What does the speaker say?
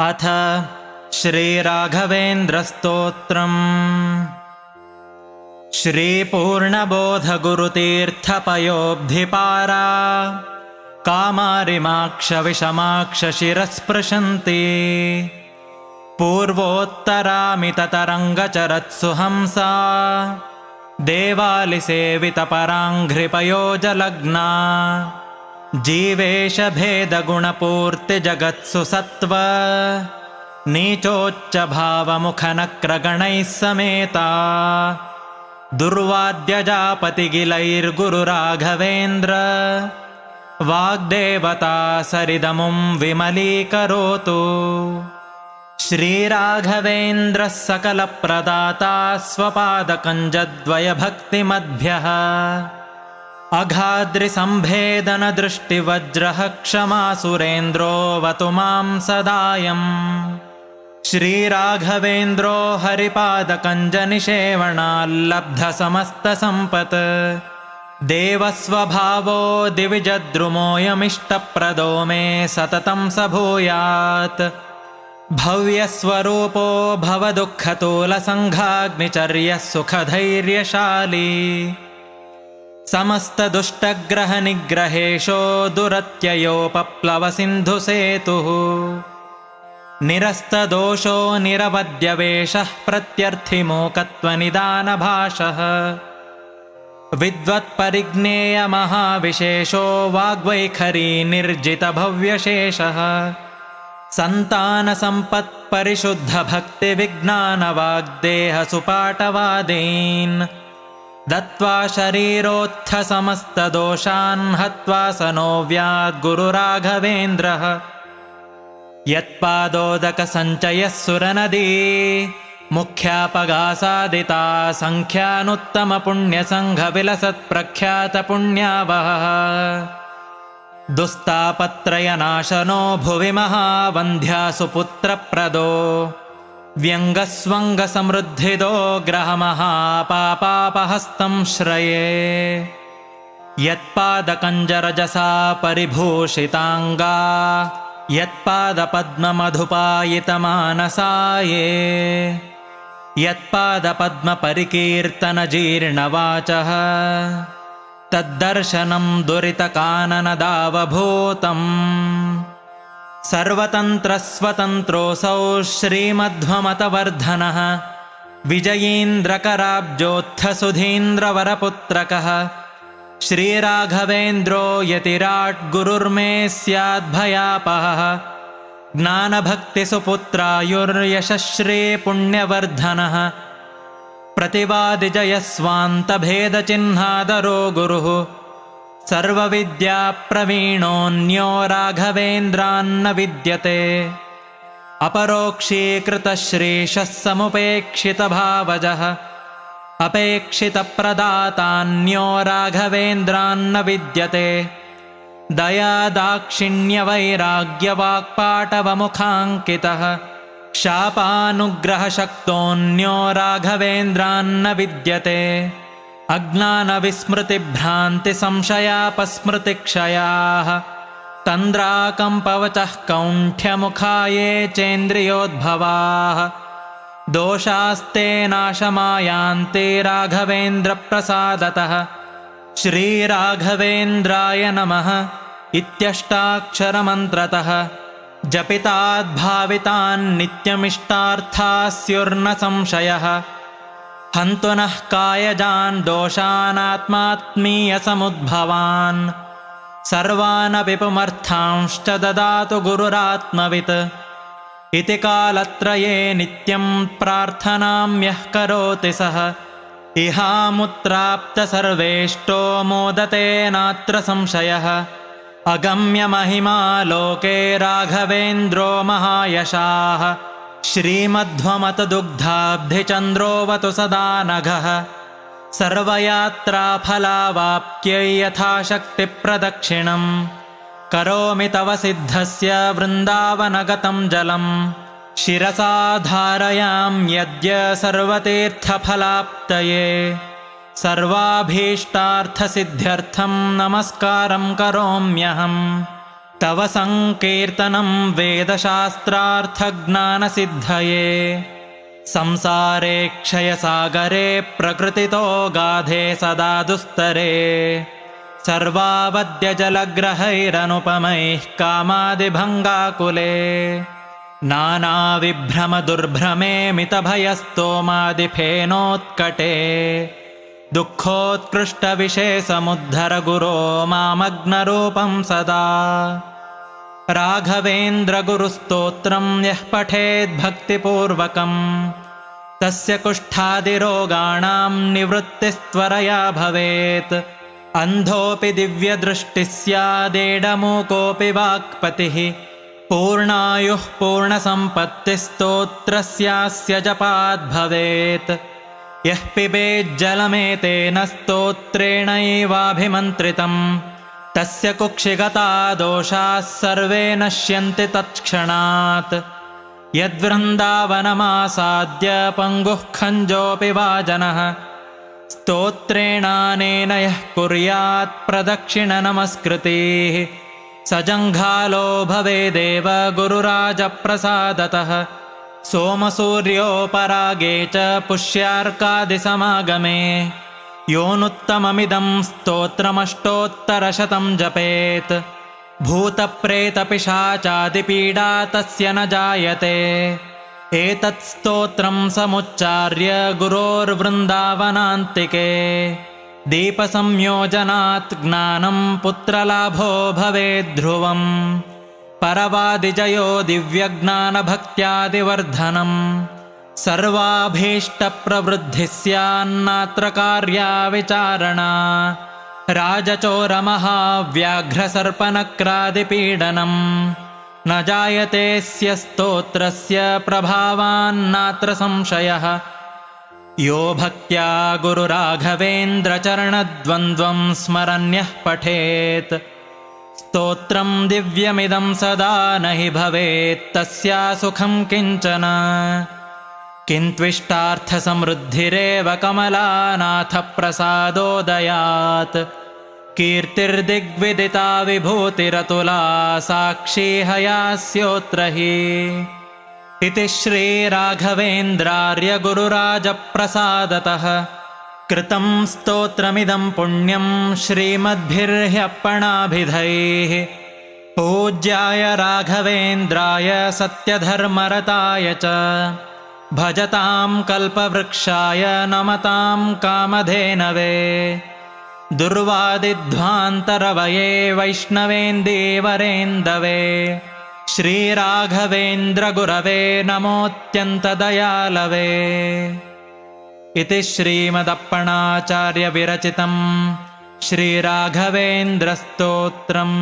अथ श्रीराघवेन्द्रस्तोत्रम्। श्रीपूर्णबोधगुरुतीर्थपयोब्धिपारा कामारिमाक्षविषमाक्षशिरस्पृशन्ति पूर्वोत्तरामिततरङ्गचरत्सु हंसा देवालिसेवितपराङ्घ्रिपयोजलग्ना जीवेशभेदगुणपूर्तिजगत्सु सत्त्व नीचोच्चभावमुखनक्रगणैः समेता दुर्वाद्यजापतिगिलैर्गुरुराघवेन्द्र वाग्देवता सरिदमुं विमलीकरोतु। श्रीराघवेन्द्रः सकलप्रदाता स्वपादकञ्जद्वयभक्तिमद्भ्यः अघाद्रिसम्भेदनदृष्टिवज्रः क्षमा सुरेन्द्रोऽवतु मां सदायम्। श्रीराघवेन्द्रो हरिपादकञ्जनिषेवणाल्लब्धसमस्तसम्पत् देवस्वभावो दिविजद्रुमोऽयमिष्टप्रदो मे सततं स भूयात्। भव्यस्वरूपो भवदुःखतोलसङ्घाग्निचर्यः सुखधैर्यशाली समस्तदुष्टग्रहनिग्रहेशो दुरत्ययोपप्लवसिन्धुसेतुः निरस्तदोषो निरवद्यवेशः प्रत्यर्थिमोकत्वनिदानभाषः विद्वत्परिज्ञेयमहाविशेषो वाग्वैखरी निर्जितभव्यशेषः सन्तानसम्पत्परिशुद्धभक्तिविज्ञानवाग्देहसुपाटवादीन् दत्त्वा शरीरोत्थसमस्तदोषान् हत्वा स नो व्याद्गुरुराघवेन्द्रः। यत्पादोदकसञ्चयः सुरनदी मुख्यापगासादिता सङ्ख्यानुत्तमपुण्यसङ्घविलसत्प्रख्यातपुण्यावहः दुस्तापत्रयनाशनो भुवि महावन्ध्यासुपुत्रप्रदो व्यङ्गस्वङ्गसमृद्धिदो ग्रहमहापापापहस्तं श्रये। यत्पादकञ्जरजसा परिभूषिताङ्गा यत्पादपद्ममधुपायितमानसाये यत्पादपद्मपरिकीर्तनजीर्णवाचः तद्दर्शनं दुरितकाननदावभूतम्। सर्वतन्त्रस्वतन्त्रोऽसौ श्रीमध्वमतवर्धनः विजयीन्द्रकराब्जोत्थसुधीन्द्रवरपुत्रकः श्रीराघवेन्द्रो यतिराट् गुरुर्मे स्याद्भयापहः ज्ञानभक्तिसुपुत्रायुर्यशश्रीपुण्यवर्धनः प्रतिवादिजयस्वान्तभेदचिह्नादरो गुरुः सर्वविद्याप्रवीणोऽन्यो राघवेन्द्रान्न विद्यते अपरोक्षीकृतश्रीशः समुपेक्षितभावजः अपेक्षितप्रदातान्यो राघवेन्द्रान्न विद्यते दयादाक्षिण्यवैराग्यवाक्पाटवमुखाङ्कितः शापानुग्रहशक्तोऽन्यो राघवेन्द्रान्न विद्यते अज्ञानविस्मृतिभ्रान्तिसंशयापस्मृतिक्षयाः तन्द्राकम्पवचः कौण्ठ्यमुखाये चेन्द्रियोद्भवाः दोषास्ते नाशमायान्ते राघवेन्द्रप्रसादतः। श्रीराघवेन्द्राय नमः इत्यष्टाक्षरमन्त्रतः जपिताद्भावितान्नित्यमिष्टार्थाः स्युर्न संशयः हन्तु नः कायजान् दोषानात्मात्मीयसमुद्भवान् सर्वानपि पुमर्थांश्च ददातु गुरुरात्मवित्। इति कालत्रये नित्यं प्रार्थनाम्यः करोति सः इहामुत्राप्तसर्वेष्टो मोदते नात्र संशयः। अगम्यमहिमा लोके राघवेन्द्रो महायशाः श्रीमध्वमतदुग्धाब्धिचन्द्रोऽवतु सदा नघः सर्वयात्राफलावाप्त्यै यथाशक्तिप्रदक्षिणम् करोमि तव सिद्धस्य वृन्दावनगतं जलम् शिरसा धारयाम्यद्य सर्वतीर्थफलाप्तये सर्वाभीष्टार्थसिद्ध्यर्थं नमस्कारं करोम्यहम्। तव सङ्कीर्तनं वेदशास्त्रार्थज्ञानसिद्धये संसारे क्षयसागरे प्रकृतितो गाधे सदा दुस्तरे सर्वावद्यजलग्रहैरनुपमैः कामादिभङ्गाकुले नानाविभ्रमदुर्भ्रमे मितभयस्तोमादिफेनोत्कटे दुःखोत्कृष्टविशेषमुद्धर गुरो मामग्नरूपं सदा राघवेन्द्रगुरुस्तोत्रं यः पठेद्भक्तिपूर्वकं तस्य कुष्ठादिरोगाणां निवृत्तिस्त्वरया भवेत् अन्धोऽपि दिव्यदृष्टिः स्यादेडमूकोऽपि वाक्पतिः पूर्णायुः पूर्णसम्पत्तिस्तोत्रस्यास्य जपाद्भवेत् यः पिबेज्जलमेतेन स्तोत्रेणैवाभिमन्त्रितम् तस्य कुक्षिगता दोषाः सर्वे नश्यन्ति तत्क्षणात् यद्वृन्दावनमासाद्य पङ्गुः खञ्जोऽपि वा जनः स्तोत्रेणानेन यः कुर्यात् प्रदक्षिणनमस्कृतिः स जङ्घालो भवेदेव गुरुराजप्रसादतः सोमसूर्योपरागे च पुष्यार्कादिसमागमे योऽनुत्तममिदं स्तोत्रमष्टोत्तरशतं जपेत् भूतप्रेतपिशाचादिपीडा तस्य न जायते एतत् स्तोत्रं समुच्चार्य गुरोर्वृन्दावनान्तिके दीपसंयोजनात् ज्ञानं पुत्रलाभो भवेद्ध्रुवम् परवादिजयो दिव्यज्ञानभक्त्यादिवर्धनं सर्वाभीष्टप्रवृद्धिः स्यान्नात्र कार्या विचारणा राजचोरमहाव्याघ्रसर्पनक्रादिपीडनं न जायतेऽस्य स्तोत्रस्य प्रभावान्नात्र संशयः यो भक्त्या गुरुराघवेन्द्रचरणद्वन्द्वं स्मरन्यः पठेत् स्तोत्रं दिव्यमिदं सदा न हि भवेत् तस्या सुखं किञ्चन किन्त्विष्टार्थसमृद्धिरेव कमलानाथप्रसादोदयात् कीर्तिर्दिग्विदिता विभूतिरतुला साक्षी हयास्योऽत्र हि इति श्रीराघवेन्द्रार्य गुरुराजप्रसादतः कृतं स्तोत्रमिदं पुण्यं श्रीमद्भिर्ह्यप्पणाभिधैः पूज्याय राघवेन्द्राय सत्यधर्मरताय च भजतां कल्पवृक्षाय नमतां कामधेनवे दुर्वादिध्वान्तरवये वैष्णवेन्दीवरेन्दवे श्रीराघवेन्द्रगुरवे नमोऽत्यन्तदयालवे इति श्रीमदप्पणाचार्यविरचितं श्रीराघवेन्द्रस्तोत्रम्।